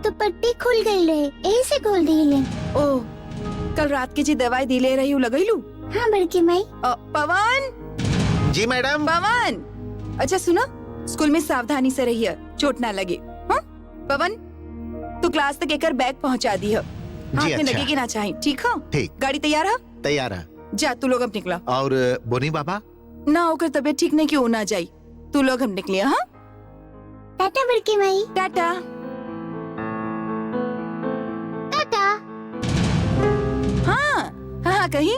तो पट्टी खुल गई रहे, ऐसे खोल दिले। ओ, कल रात की जी दवाई दी ले रही हूँ, लगैलू? हाँ बड़की माई। पवन। जी मैडम। पवन, अच्छा सुनो, स्कूल में सावधानी से रहिए, चोट ना लगे। हाँ पवन, तू क्लास तक एकर बैग पहुँचा दी है, हाथ में अच्छा। लगेगी ना चाहे, ठीक है? ठीक। गाड़ी तैयार है? तैयार है। जा तू लोग अब निकला। और बोनी बाबा? ना होकर तबीयत ठीक नहीं क्यों ना जाई, तू लोग हम निकलिए। हाँ टाटा बड़की माई। टाटा। टाटा। हाँ हाँ हाँ, कहीं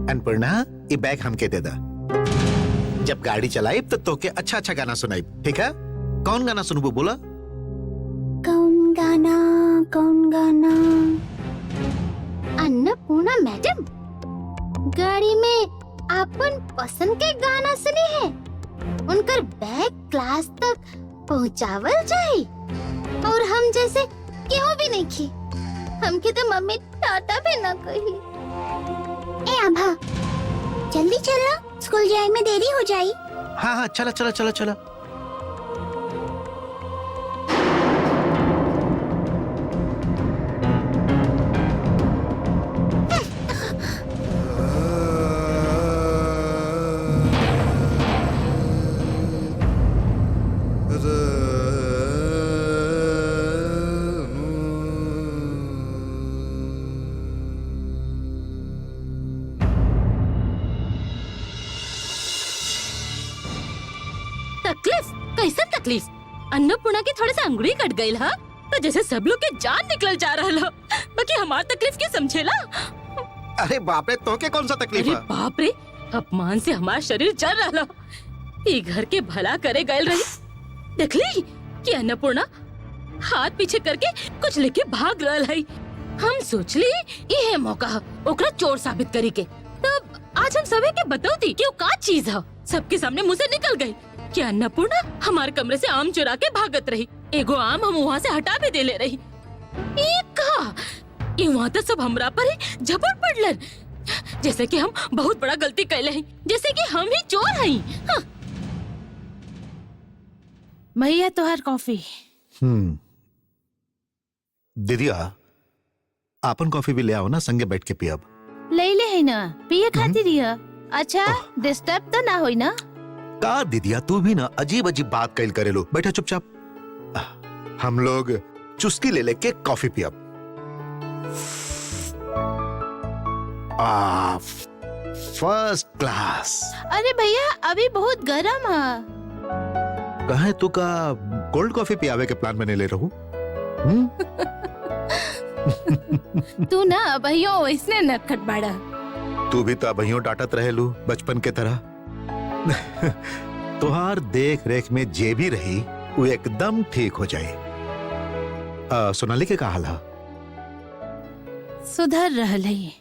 अन्नपूर्णा, ये बैग हमके दे दा। जब गाड़ी चलाई तो तोके अच्छा अच्छा गाना सुनाई, ठीक है? कौन गाना सुनबू बोला? कौन गाना, कौन गाना? अन्नपूर्णा मैडम, गाड़ी में अपन पसंद के गाना सुनी है, उनकर बैग क्लास तक पहुँचावल जाए, और हम जैसे क्यों भी नहीं की, हमके तो मम्मी टाटा भी ना कही। ए आभा, जल्दी चलो, स्कूल जाए में देरी हो जाई। हाँ हाँ, चला चला चला चला। तकलीफ? कैसे तकलीफ? अन्नपूर्णा की थोड़े से अंगुड़ी कट गई हा, तो जैसे सब लोग के जान निकल जा रहा, बाकी हमार तकलीफ के समझेला? अरे बाप रे, तोके कौन सा तकलीफ अरे है? बाप रे, अपमान से हमार शरीर जल रहा। ये घर के भला करे गए रही, देखली कि अन्नपूर्णा हाथ पीछे करके कुछ लेके भाग रहा है। हम सोचली ये मौका ओकरा चोर साबित करी के, तब आज हम सबे के बताती कि वो का चीज है। सबके सामने मुंह से निकल गई कि अन्नपूर्णा हमारे कमरे से आम चुरा के भागत रही, एगो आम हम वहाँ से हटा भी दे ले रही। ये वहाँ तो सब हमरा पर ही झपट पड़लन, जैसे कि हम बहुत बड़ा गलती कैले हैं, जैसे कि हम ही चोर हैं। हाँ। भैया तोहर कॉफी। दीदिया, आपन कॉफी भी ले आओ ना, संगे बैठ के पियब। ले ले है ना, पिए खातिर रिया। अच्छा, डिस्टर्ब तो ना होई ना? का दीदिया, तू भी ना अजीब अजीब बात कैल करे लो। बैठा चुपचाप। हम लोग चुस्की ले लेके कॉफी पियब। First class. अरे भैया, अभी बहुत गर्म है। कहे तू का कोल्ड कॉफी पियावे के प्लान बने ले रहूं? तू ना भैया वैसने नटखट बाड़ा। तू भी तो अभइयों डांटत रहे लू बचपन के तरह। तुहार देख रेख में जे भी रही वो एकदम ठीक हो जाए। सोनाली के का हाल है? सुधर रहल है,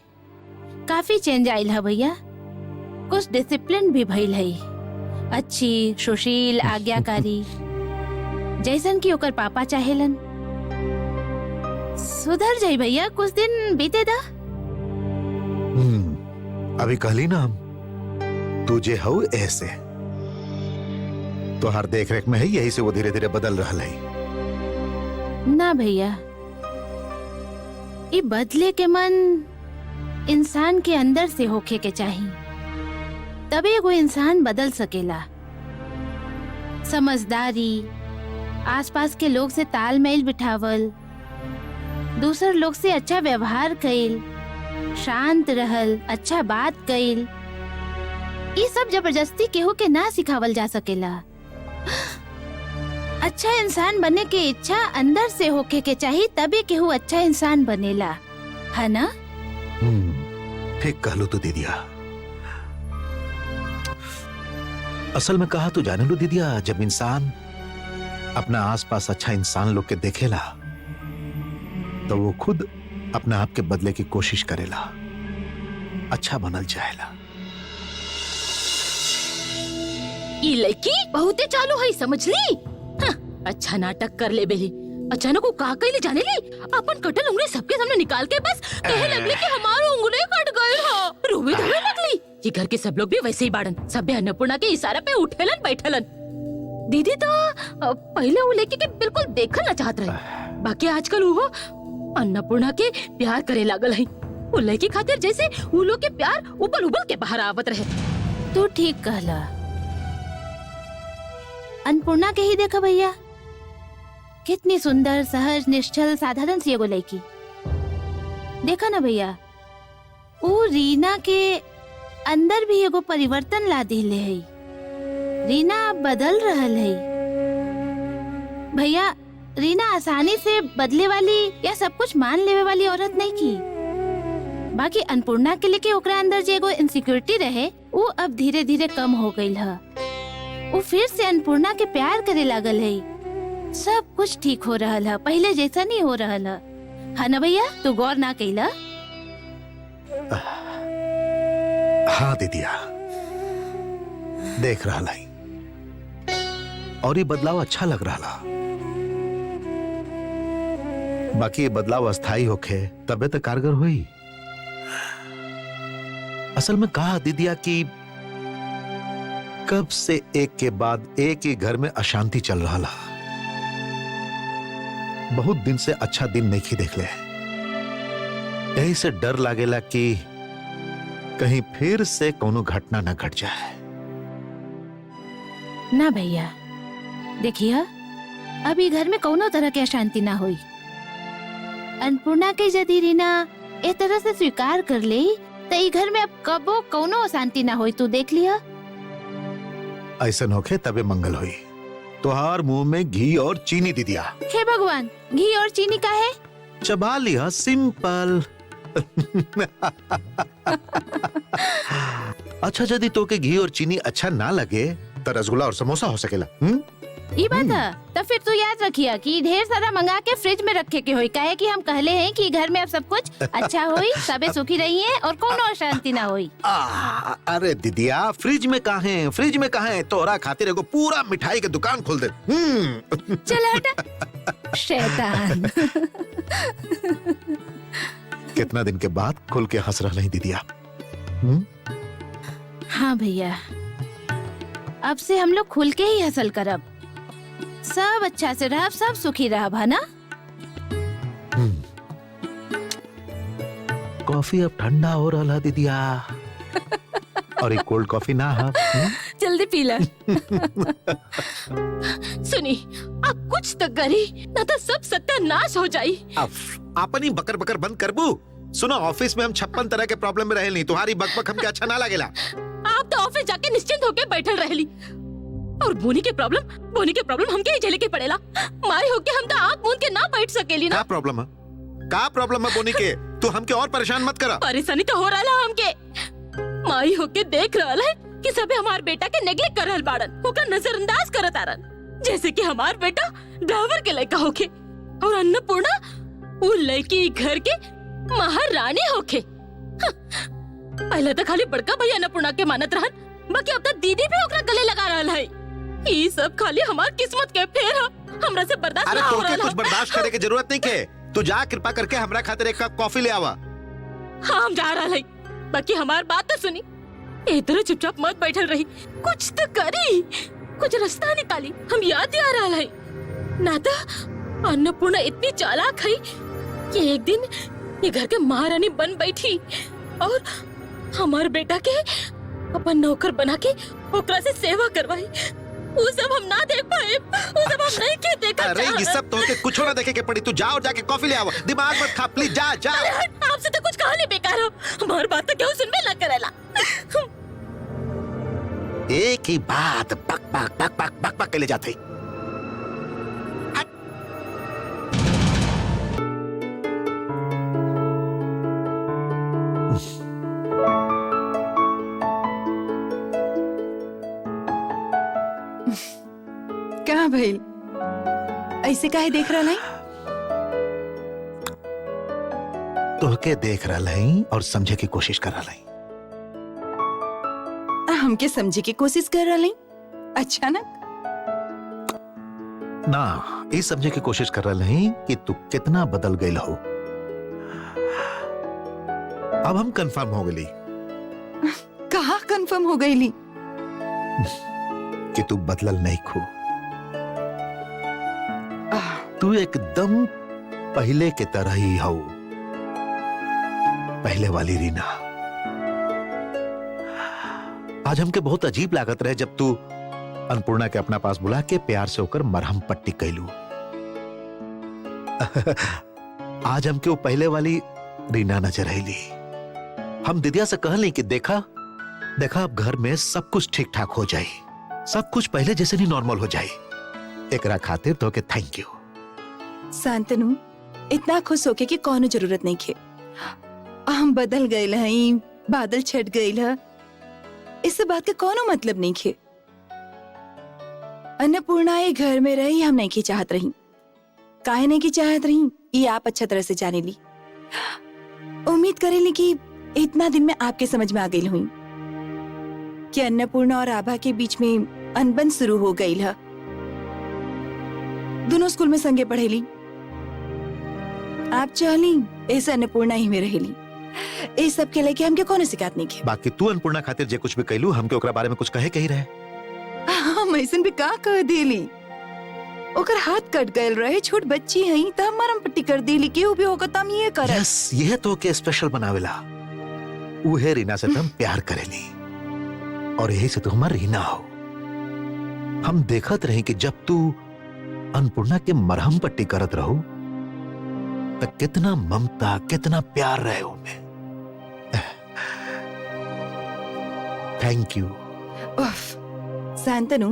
काफी चेंज आयल है भैया, कुछ डिसिप्लिन भी भइल है, अच्छी सुशील आज्ञाकारी जैसन की ओकर पापा चाहेलन। सुधर जाई भैया, कुछ दिन बीते दा। अभी कहली ना हम, तुझे हो ऐसे तो हर देख रेख में है, यही से वो धीरे धीरे बदल रहा है। ना भैया, ये बदले के मन इंसान के अंदर से होके के चाहिए, तभी वो इंसान बदल सकेला। समझदारी, आसपास के लोग से तालमेल बिठावल, दूसर लोग से अच्छा व्यवहार कइल, शांत रहल, अच्छा बात कइल, ये सब जबरदस्ती केहू के ना सिखावल जा सकेला। अच्छा इंसान बनने की इच्छा अंदर से होके के चाहिए, तभी केहू अच्छा इंसान बनेला, है ना? ठीक कहलो तू दीदिया। असल में कहा तू जाने लो दीदिया, जब इंसान अपना आसपास अच्छा इंसान लोग के देखेला तो वो खुद अपने आप के बदले की कोशिश करेला, अच्छा बनल जाएला। ये लड़की बहुते चालू है, समझ ली? हाँ, अच्छा नाटक कर ले बेली। अचानक वो का कइले जाने ली, अपन कटल उंगली सबके सामने निकाल के बस कहे लगली कि हमारी उंगली कट गई है, रोवे धोवे लगली। ये घर के सब लोग भी वैसे ही बाड़न, सब भी अन्नपूर्णा के इशारे पे उठेलन बैठेलन। दीदी तो पहले वो लेके के बिल्कुल देखल ना चाहत रही, बाकी आजकल वो अन्नपूर्णा के प्यार करे लागल है। वो लड़की खातिर जैसे वो लोग के प्यार उबल उबल के बाहर आवत रहे। तू ठीक कहला। अन्नपूर्णा के ही देखा भैया, कितनी सुंदर, सहज, निश्चल, साधारण सी एगो लड़की। देखा ना भैया, वो रीना के अंदर भी एगो परिवर्तन ला दिले है। रीना अब बदल रहल है भैया। रीना आसानी से बदले वाली या सब कुछ मान लेवे वाली औरत नहीं की। बाकी अन्नपूर्णा के लेके ओकरा अंदर जो एगो इनसिक्योरिटी रहे, वो अब धीरे धीरे कम हो गई है। वो फिर से अन्नपूर्णा के प्यार करे लागल है। सब कुछ ठीक हो रहा है, पहले जैसा नहीं हो रहा है ना भैया? तू गौर ना कैला? हाँ दीदिया, देख रहा लाई और ये बदलाव अच्छा लग रहा। बाकी ये बदलाव अस्थाई होके तबे तो कारगर हुई। असल में कहा दीदिया कि कब से एक के बाद एक ही घर में अशांति चल रहा ला। बहुत दिन से अच्छा दिन नहीं देख ले। यही से डर लागेला कि कहीं फिर से कोनो घटना न घट जाए। ना भैया, देखिए अभी घर में कोनो तरह के अशांति ना हुई। अन्नपूर्णा के यदि रीना ए तरह से स्वीकार कर ले तो ई घर में अब कबो कोनो अशांति ना हुई। तू देख लिया। ऐसा होके तबे मंगल हुई। तुहार मुंह में घी और चीनी दीदिया। हे भगवान, घी और चीनी का है? चबा लिया, सिंपल। अच्छा, यदि तो के घी और चीनी अच्छा ना लगे तो रसगुल्ला और समोसा हो सकेला। ये बात है, तब फिर तू याद रखिया कि ढेर सारा मंगा के फ्रिज में रखे के होई। काहे कि हम कहले हैं कि घर में अब सब कुछ अच्छा होई, सबे सुखी रहिए और कोनो अशांति ना होई। अरे दीदिया, फ्रिज में कहाँ है? फ्रिज में कहाँ है? तोरा खातिर एगो पूरा मिठाई के दुकान खोल दे। चल हटा शैतान। कितना दिन के बाद खुल के हंस रहा नहीं दीदिया। हाँ भैया, अब से हम लोग खुल के ही हसल करब। सब अच्छा से रह, सब सुखी रह, है ना? कॉफी अब ठंडा हो रहा दीदिया। और एक कोल्ड कॉफी ना है। जल्दी पी ले। सुनी, अब कुछ तो करी, ना तो सब सत्यानाश हो जाई। अपनी बकर बकर बंद करबू। सुनो, ऑफिस में हम 56 तरह के प्रॉब्लम में रहे नहीं। तुम्हारी बकबक हमके अच्छा ना लगेला। आप तो ऑफिस जाके निश्चिंत होके बैठल रहेली, और बोनी के प्रॉब्लम हमके ही झेले के पड़ेला। मारी होके हम तो आंख मूंद के ना बैठ सकेली ना। क्या प्रॉब्लम है? क्या प्रॉब्लम है बोनी के? तू हमके और परेशान मत करा। परेशानी तो हो रहा है हमके। माई होके देख रहा है कि सबे हमार बेटा के नेग्लेक्ट कर रहल बाड़न, ओकर नजरअंदाज करत आरन, जैसे कि हमार बेटा ड्राइवर के लड़का होके और अन्नपूर्णा वो लड़की घर के महारानी होके। पहले तो खाली बड़का भैया अन्नपूर्णा के मानत रहन, बाकी अब तो दीदी भी ओकरा गले लगा रहल है। ये सब खाली हमार किस्मत के फेर है, हमरा से बर्दाश्त अरे ना हो तोके रहा। कुछ बर्दाश्त करे की जरूरत नहीं के। तू जा कृपा करके हमरा खातिर एक कप कॉफी ले आवा। हाँ, हम जा रहा है, बाकी हमार बात तो सुनी। इधर चुपचाप मत बैठल रही, कुछ तो करी, कुछ रास्ता निकाली। हम याद दिया रहा है ना तो अन्नपूर्णा इतनी चालाक है कि एक दिन ये घर के महारानी बन बैठी और हमार बेटा के अपन नौकर बना के ओकरा से सेवा करवाई। वो सब हम ना देख पाए, वो सब हम नहीं के देखा। अरे ये सब तोके कुछ ना देखे के पड़ी। तू जा और जाके कॉफी ले आवा। दिमाग मत खा प्लीज, जा जा। अरे हट, आपसे तो कुछ कहानी बेकार हो, हमार बात तो क्यों सुनने लग करेला। एक ही बात पक पक पक पक पक पक के ले जाते। कहाँ भइल? ऐसे काहे देख रहा है? तोहके देख रहा है और समझे की कोशिश कर रहा है। हमके समझे की कोशिश कर रहा है। अचानक ना, ये समझे की कोशिश कर रहा है कि तू कितना बदल गई हो। अब हम कंफर्म हो गई कहाँ कंफर्म हो गई ली कि तू बदलल नहीं खो। तू एकदम पहले के तरह ही हो, पहले वाली रीना। आज हमके बहुत अजीब लागत रहे जब तू अन्नपूर्णा के अपना पास बुला के प्यार से होकर मरहम पट्टी कैलू। आज हमके वो पहले वाली रीना नजर आईली। हम दिदिया से कहली कि देखा अब घर में सब कुछ ठीक ठाक हो जाए, सब कुछ पहले जैसे नहीं नॉर्मल हो जाए। एकरा खातिर तो के थैंक यू। शांतनु, इतना खुश होके कि कौनो जरूरत नहीं खे। हम बदल गए हई, बादल छट गए ह, इस बात का कौनो मतलब नहीं खे। अन्नपूर्णा ये घर में रही हम नहीं की चाहत रही। काहे नहीं की चाहत रही ये आप अच्छा तरह से जाने ली। उम्मीद करेली कि इतना दिन में आपके समझ में आ गई हुई कि अन्नपूर्णा और आभा के बीच में अनबन शुरू हो गई है। दोनों स्कूल में संगे पढ़ेली। आप चाहली इस अन्नपूर्णा ही में रहेली। इस सब के लेके हमके कोनो शिकायत नहीं की। बाकी तू अन्नपूर्णा खातिर जे कुछ भी कैलू हमके ओकरा बारे में कुछ कहे कही रहे। हम ऐसन भी का कह देली। ओकर हाथ कट गए रहे, छोट बच्ची हई त मरम पट्टी कर देली कि भी होगा तम ये कर। यस, यह तो के स्पेशल बनावेला। उहे रीना से तुम प्यार करेली और यही से तो हमार रीना हो। हम देखत रहे कि जब तू अन्नपूर्णा के मरहम पट्टी करत रहो तो कितना ममता कितना प्यार रहे उनमें। Thank you. शांतनु,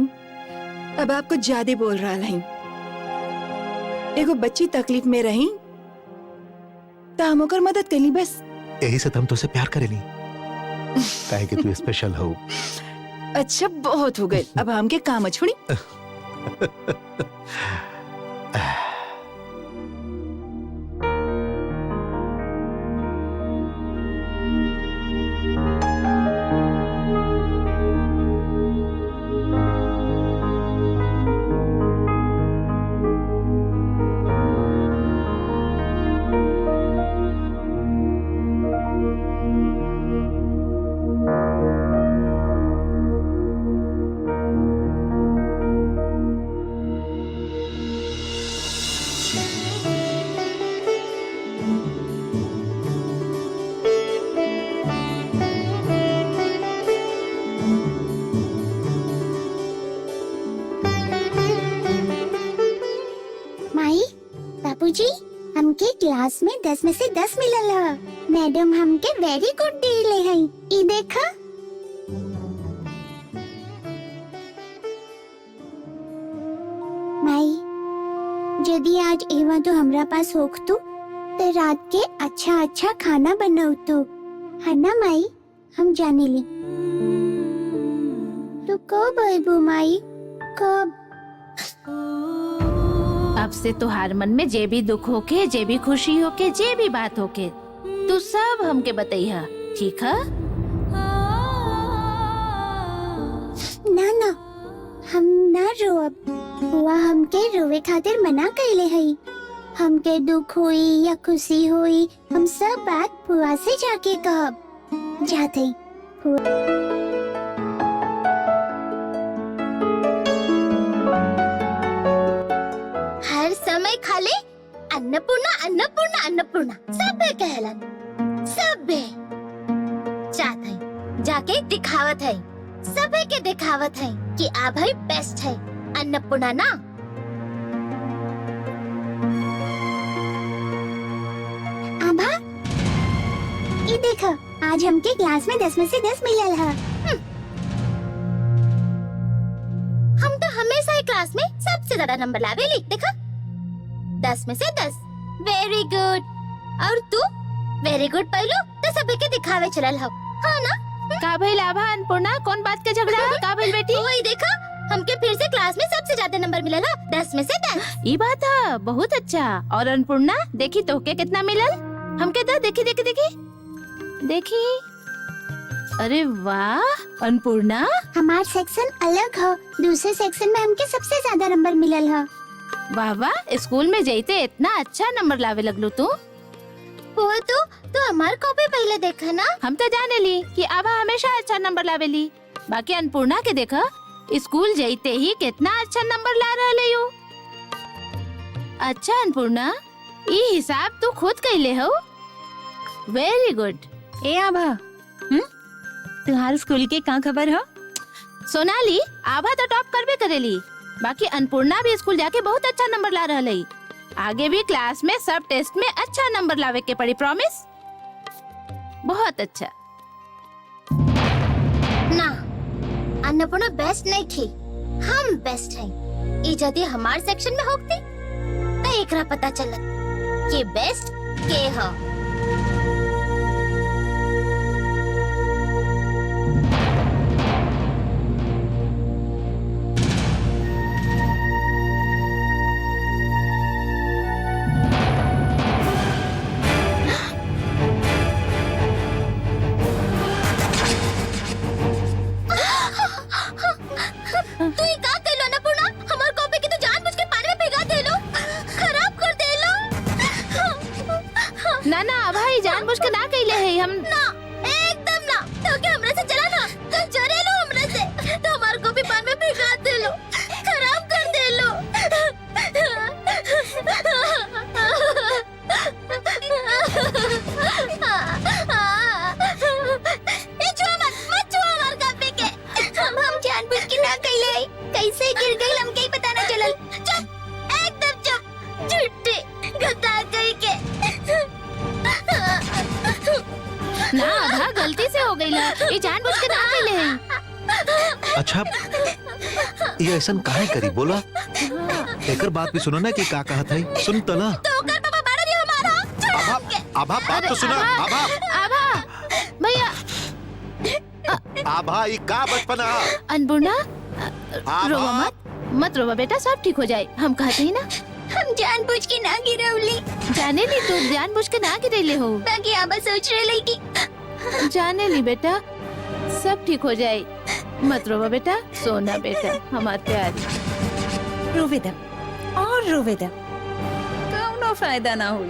अब आपको ज्यादा बोल रहा है। एगो बच्ची तकलीफ में रही तो हम ओकर मदद करी बस। यही से तुम तो से प्यार करेली काहे कि तू स्पेशल हो। अच्छा बहुत हो गए, अब हमके काम छोड़ी। बाबूजी, हमके क्लास में 10 में से 10 मिलल ह। मैडम हमके वेरी गुड दिले हई। ई देखा। माई, यदि आज एवा तो हमरा पास होखतु तो रात के अच्छा अच्छा खाना बनाउतु, है ना माई? हम जाने ली। तो कब आइबू माई? कब? अब से तुहार मन में जे भी दुख होके, जे भी खुशी होके, जे भी बात होके, तू सब हमके बताइहा, ठीक है? ना ना, हम ना रोब। हुआ हमके रोवे खातिर मना कइले हई। हमके दुख हुई या खुशी हुई, हम सब बात फुआ से जाके कहब। जाते हर समय खाले अन्नपूर्णा अन्नपूर्णा अन्नपूर्णा सब कहलन, सब चाहत है जाके दिखावत है, सब के दिखावत है कि आ भाई बेस्ट है अन्नपूर्णा ना। आभा, ये देखो आज हमके क्लास में 10 में से 10 मिलल है। हम तो हमेशा ही क्लास में सबसे ज्यादा नंबर लावेली। देखा 10 में से 10। Very good. और तू वेरी गुड पहलू तो सभी के दिखावे चलल हो, हाँ ना? का भइल आभा अन्नपूर्णा, कौन बात के झगड़ा है? का भइल बेटी? वही देखा, हमके फिर से क्लास में सबसे ज्यादा नंबर मिलल है, 10 में से 10। ई बात है, बहुत अच्छा। और अन्नपूर्णा देखी तोहके कितना मिलल? हमके तो देखी देखी देखी देखी। अरे वाह अन्नपूर्णा, हमार सेक्शन अलग है, दूसरे सेक्शन में हमके सबसे ज्यादा नंबर मिलल है। वाह वाह, स्कूल में जाते इतना अच्छा नंबर लावे लगलो तू। बुआ तो हमार कॉपी पहले देखा ना। हम तो जाने ली कि आभा हमेशा अच्छा नंबर लावेली। बाकी अन्नपूर्णा के देखा स्कूल जाते ही कितना अच्छा नंबर ला रहे हो। अच्छा अन्नपूर्णा, ये हिसाब तू खुद कैले हो। Very good. ए आभा, तुम्हारे स्कूल के का खबर हो? सोनाली, आभा तो टॉप करबे करेली। बाकी अन्नपूर्णा भी स्कूल जाके बहुत अच्छा नंबर ला रही। आगे भी क्लास में सब टेस्ट में अच्छा नंबर लावे के पड़ी। प्रॉमिस? बहुत अच्छा। ना, अन्नपूर्णा बेस्ट नहीं थी, हम बेस्ट हैं। ये यदि हमार सेक्शन में होती तो एकरा पता चलत कि बेस्ट के हो। तू ये का कैलो अन्नपूर्णा? हमार कॉपी की तो जानबूझ के पानी में भिगा देलो, खराब कर देलो। ना ना आभा, ये जानबूझ के ना कैले है हम। ना, एकदम ना। तो क्या हमरे से चला ना? तो जरेलो हमरे से। तो हमार कॉपी पानी में भिगा देलो, खराब कर देलो। ये छुआ मत छुआ हमार कॉपी के। हम जानबूझ के ना कैले हई। कैसे गिर गई हमके ही पता ना चलल। चुप, एकदम चुप, झूठी गद्दार कही के। ना आभा, गलती से हो गई ला। ये जानबूझ के ना कैले है। अच्छा, ये ऐसा काहे करी बोला? एकर बात भी सुनो ना कि का कहा था। सुन तो ना। तो कर पापा बाड़ा भी हमारा। आभा, आभा बात तो सुना। आभा, आभा भैया। आभा, ये का बचपना। अन्नपूर्णा, रोवा आभा, मत रोवा बेटा, सब ठीक हो जाए। हम कहते ही ना, हम जानबूझ के ना गिरौली। जाने ली तू जानबूझ के ना गिरेले हो। बाकी आबा सोच रहे कि जाने ली बेटा, सब ठीक हो जाए। मत रोवा बेटा, सोना बेटा, हमारे प्यारी। रोवे दा और रोवे दा, कौनो फायदा ना हुई।